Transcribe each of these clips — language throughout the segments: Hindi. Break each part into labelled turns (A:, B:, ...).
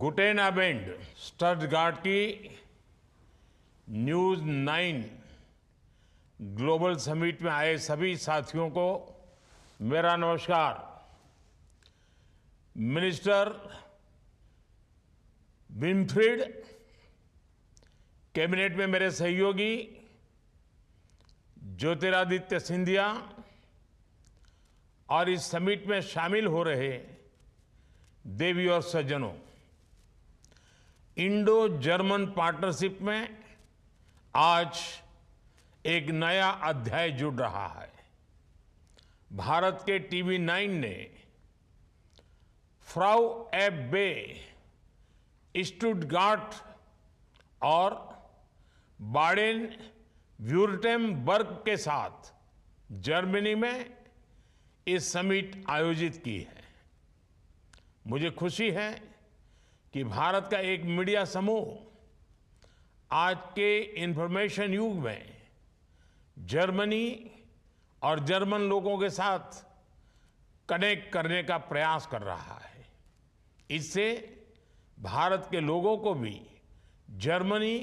A: गुटेन अबेंड स्टटगार्ट की न्यूज़ 9 ग्लोबल समिट में आए सभी साथियों को मेरा नमस्कार। मिनिस्टर विनफ्रीड, कैबिनेट में मेरे सहयोगी ज्योतिरादित्य सिंधिया और इस समिट में शामिल हो रहे देवी और सज्जनों, इंडो जर्मन पार्टनरशिप में आज एक नया अध्याय जुड़ रहा है। भारत के टीवी 9 ने फ्राउ एफ बे, स्टुटगार्ट और बाडेन व्यूर्टेम्बर्ग के साथ जर्मनी में इस समिट आयोजित की है। मुझे खुशी है कि भारत का एक मीडिया समूह आज के इंफॉर्मेशन युग में जर्मनी और जर्मन लोगों के साथ कनेक्ट करने का प्रयास कर रहा है। इससे भारत के लोगों को भी जर्मनी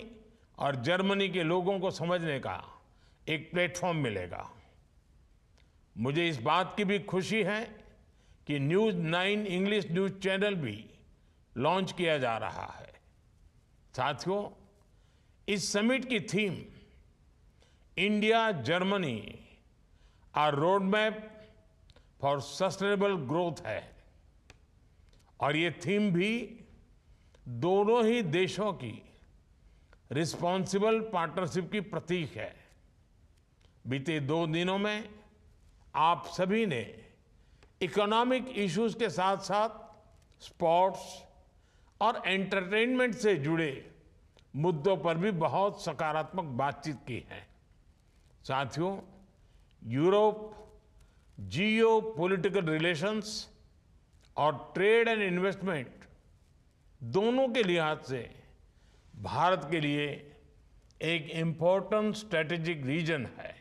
A: और जर्मनी के लोगों को समझने का एक प्लेटफॉर्म मिलेगा। मुझे इस बात की भी खुशी है कि न्यूज़ 9 इंग्लिश न्यूज़ चैनल भी लॉन्च किया जा रहा है। साथियों, इस समिट की theme India Germany a road map for sustainable growth है और ये थीम भी दोनों ही देशों की रिस्पॉन्सिबल पार्टनरशिप की प्रतीक है। बीते 2 दिनों में आप सभी ने इकोनॉमिक इश्यूज के साथ साथ स्पोर्ट्स और एंटरटेनमेंट से जुड़े मुद्दों पर भी बहुत सकारात्मक बातचीत की है। साथियों, यूरोप जियो पॉलिटिकल रिलेशंस और ट्रेड एंड इन्वेस्टमेंट दोनों के लिहाज से भारत के लिए एक इम्पोर्टेंट स्ट्रेटेजिक रीजन है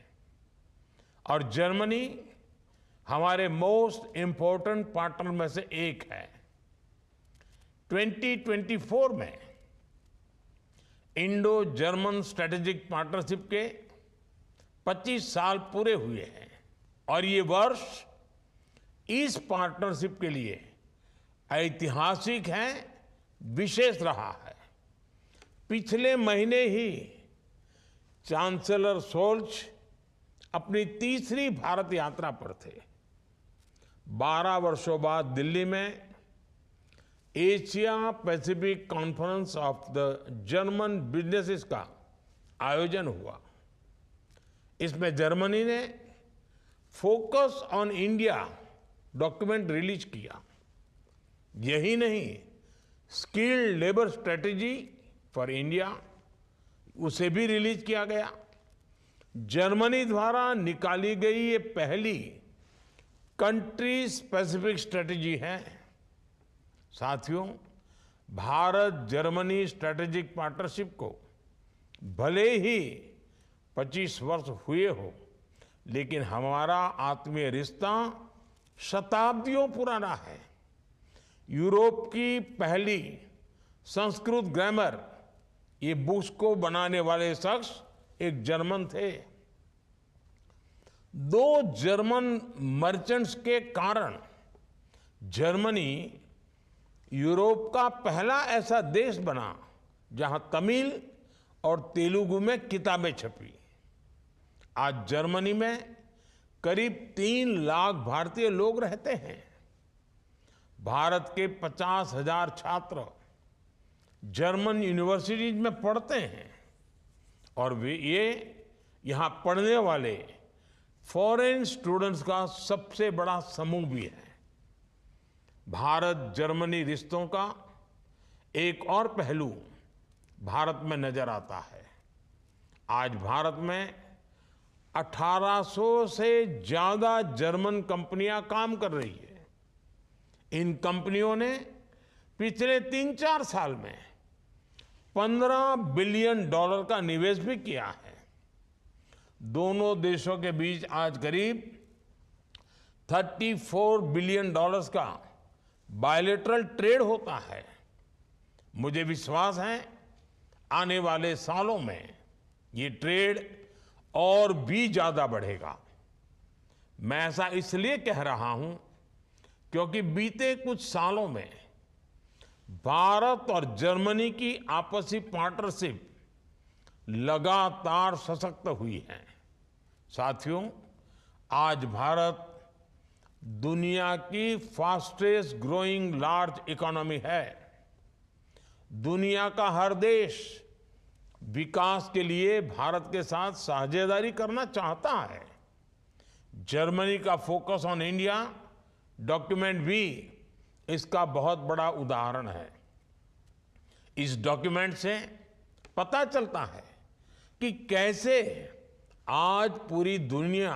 A: और जर्मनी हमारे मोस्ट इम्पोर्टेंट पार्टनर में से एक है। 2024 में इंडो जर्मन स्ट्रेटेजिक पार्टनरशिप के 25 साल पूरे हुए हैं और ये वर्ष इस पार्टनरशिप के लिए ऐतिहासिक है, विशेष रहा है। पिछले महीने ही चांसलर शोल्ज अपनी तीसरी भारत यात्रा पर थे। 12 वर्षों बाद दिल्ली में Asia Pacific conference of the German businesses का आयोजन हुआ। इसमें जर्मनी ने focus on India document release किया। यही नहीं, skilled labour strategy for India उसे भी रिलीज किया गया। जर्मनी द्वारा निकाली गई ये पहली कंट्री स्पेसिफिक स्ट्रेटेजी है। साथियों, भारत जर्मनी स्ट्रेटेजिक पार्टनरशिप को भले ही 25 वर्ष हुए हो, लेकिन हमारा आत्मीय रिश्ता शताब्दियों पुराना है। यूरोप की पहली संस्कृत ग्रामर, ये बुक्स को बनाने वाले शख्स एक जर्मन थे। 2 जर्मन मर्चेंट्स के कारण जर्मनी यूरोप का पहला ऐसा देश बना जहां तमिल और तेलुगु में किताबें छपी। आज जर्मनी में करीब 3 लाख भारतीय लोग रहते हैं। भारत के 50,000 छात्र जर्मन यूनिवर्सिटीज में पढ़ते हैं और ये यहाँ पढ़ने वाले फॉरेन स्टूडेंट्स का सबसे बड़ा समूह भी है। भारत जर्मनी रिश्तों का एक और पहलू भारत में नजर आता है। आज भारत में 1800 से ज्यादा जर्मन कंपनियां काम कर रही है। इन कंपनियों ने पिछले 3-4 साल में $15 बिलियन का निवेश भी किया है। दोनों देशों के बीच आज करीब $34 बिलियन का बायलैटरल ट्रेड होता है। मुझे विश्वास है आने वाले सालों में ये ट्रेड और भी ज्यादा बढ़ेगा। मैं ऐसा इसलिए कह रहा हूं क्योंकि बीते कुछ सालों में भारत और जर्मनी की आपसी पार्टनरशिप लगातार सशक्त हुई है। साथियों, आज भारत दुनिया की फास्टेस्ट ग्रोइंग लार्ज इकोनॉमी है। दुनिया का हर देश विकास के लिए भारत के साथ साझेदारी करना चाहता है। जर्मनी का फोकस ऑन इंडिया डॉक्यूमेंट भी इसका बहुत बड़ा उदाहरण है। इस डॉक्यूमेंट से पता चलता है कि कैसे आज पूरी दुनिया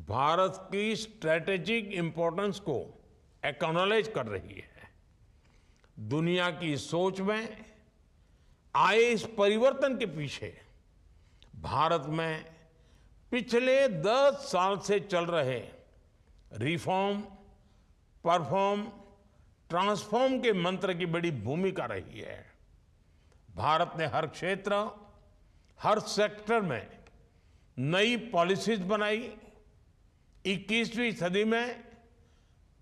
A: भारत की स्ट्रैटेजिक इंपॉर्टेंस को एक्नॉलेज कर रही है। दुनिया की सोच में आए इस परिवर्तन के पीछे भारत में पिछले 10 साल से चल रहे रिफॉर्म, परफॉर्म, ट्रांसफॉर्म के मंत्र की बड़ी भूमिका रही है। भारत ने हर क्षेत्र, हर सेक्टर में नई पॉलिसीज बनाई। 21वीं सदी में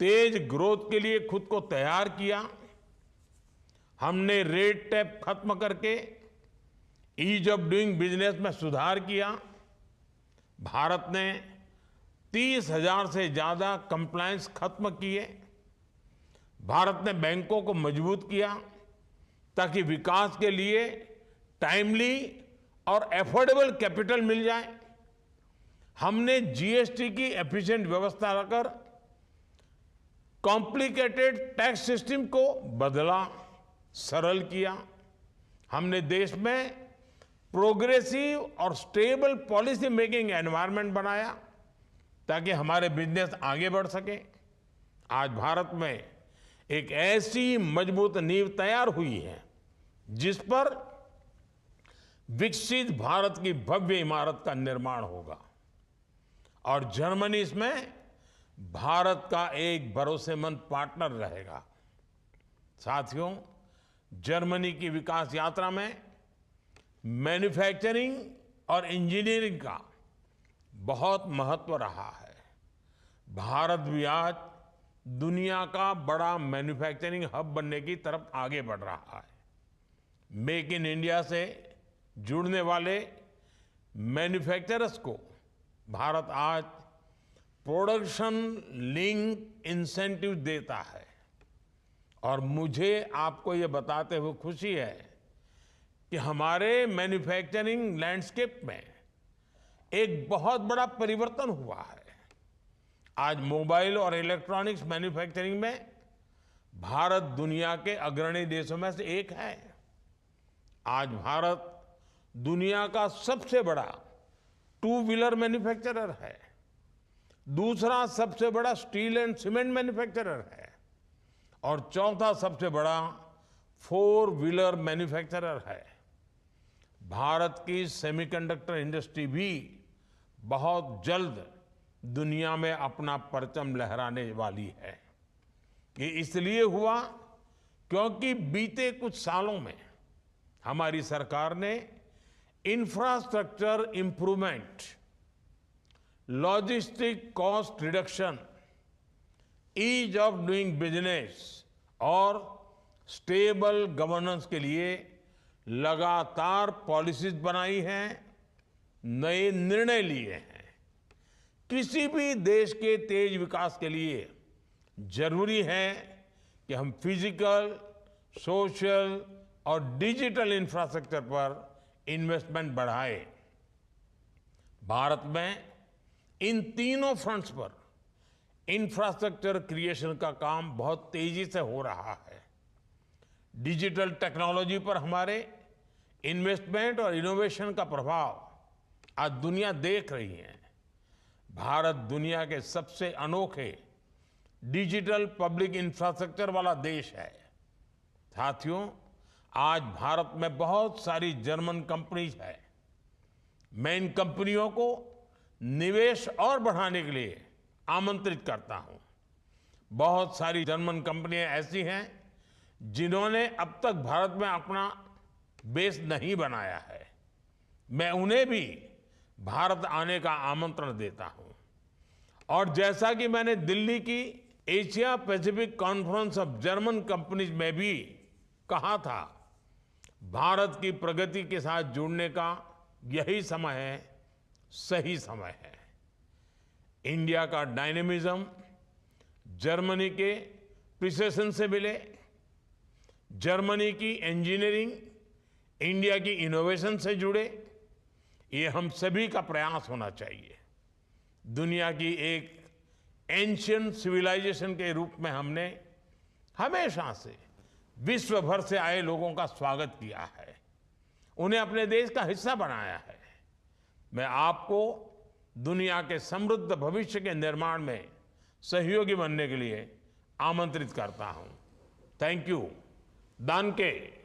A: तेज ग्रोथ के लिए खुद को तैयार किया। हमने रेड टेप खत्म करके ईज ऑफ डूइंग बिजनेस में सुधार किया। भारत ने 30,000 से ज्यादा कंप्लायंस खत्म किए। भारत ने बैंकों को मजबूत किया ताकि विकास के लिए टाइमली और एफोर्डेबल कैपिटल मिल जाए। हमने जीएसटी की एफिशिएंट व्यवस्था रखकर कॉम्प्लिकेटेड टैक्स सिस्टम को बदला, सरल किया। हमने देश में प्रोग्रेसिव और स्टेबल पॉलिसी मेकिंग एनवायरनमेंट बनाया ताकि हमारे बिजनेस आगे बढ़ सके। आज भारत में एक ऐसी मजबूत नींव तैयार हुई है जिस पर विकसित भारत की भव्य इमारत का निर्माण होगा और जर्मनी इसमें भारत का एक भरोसेमंद पार्टनर रहेगा। साथियों, जर्मनी की विकास यात्रा में मैन्युफैक्चरिंग और इंजीनियरिंग का बहुत महत्व रहा है। भारत भी आज दुनिया का बड़ा मैन्युफैक्चरिंग हब बनने की तरफ आगे बढ़ रहा है। मेक इन इंडिया से जुड़ने वाले मैन्युफैक्चरर्स को भारत आज प्रोडक्शन लिंक इंसेंटिव देता है और मुझे आपको ये बताते हुए खुशी है कि हमारे मैन्युफैक्चरिंग लैंडस्केप में एक बहुत बड़ा परिवर्तन हुआ है। आज मोबाइल और इलेक्ट्रॉनिक्स मैन्युफैक्चरिंग में भारत दुनिया के अग्रणी देशों में से एक है। आज भारत दुनिया का सबसे बड़ा 2 व्हीलर मैन्युफैक्चरर है। दूसरा सबसे बड़ा स्टील एंड सीमेंट मैन्युफैक्चरर है और चौथा सबसे बड़ा 4 व्हीलर मैन्युफैक्चरर है। भारत की सेमीकंडक्टर इंडस्ट्री भी बहुत जल्द दुनिया में अपना परचम लहराने वाली है। ये इसलिए हुआ क्योंकि बीते कुछ सालों में हमारी सरकार ने infrastructure improvement, logistic cost reduction, ease of doing business और स्टेबल गवर्नेंस के लिए लगातार पॉलिसीज बनाई हैं, नए निर्णय लिए हैं। किसी भी देश के तेज विकास के लिए जरूरी है कि हम फिजिकल, सोशल और डिजिटल इंफ्रास्ट्रक्चर पर इन्वेस्टमेंट बढ़ाएं। भारत में इन तीनों फ्रंट्स पर इंफ्रास्ट्रक्चर क्रिएशन का काम बहुत तेजी से हो रहा है। डिजिटल टेक्नोलॉजी पर हमारे इन्वेस्टमेंट और इनोवेशन का प्रभाव आज दुनिया देख रही है। भारत दुनिया के सबसे अनोखे डिजिटल पब्लिक इंफ्रास्ट्रक्चर वाला देश है। साथियों, आज भारत में बहुत सारी जर्मन कंपनीज है। मैं इन कंपनियों को निवेश और बढ़ाने के लिए आमंत्रित करता हूं। बहुत सारी जर्मन कंपनियां ऐसी हैं जिन्होंने अब तक भारत में अपना बेस नहीं बनाया है, मैं उन्हें भी भारत आने का आमंत्रण देता हूं। और जैसा कि मैंने दिल्ली की Asia Pacific conference of German companies में भी कहा था, भारत की प्रगति के साथ जुड़ने का यही समय है, सही समय है। इंडिया का डायनेमिज्म जर्मनी के प्रिसिशन से मिले, जर्मनी की इंजीनियरिंग इंडिया की इनोवेशन से जुड़े, ये हम सभी का प्रयास होना चाहिए। दुनिया की एक एंशिएंट सिविलाइजेशन के रूप में हमने हमेशा से विश्व भर से आए लोगों का स्वागत किया है, उन्हें अपने देश का हिस्सा बनाया है। मैं आपको दुनिया के समृद्ध भविष्य के निर्माण में सहयोगी बनने के लिए आमंत्रित करता हूं। Thank you. दानके।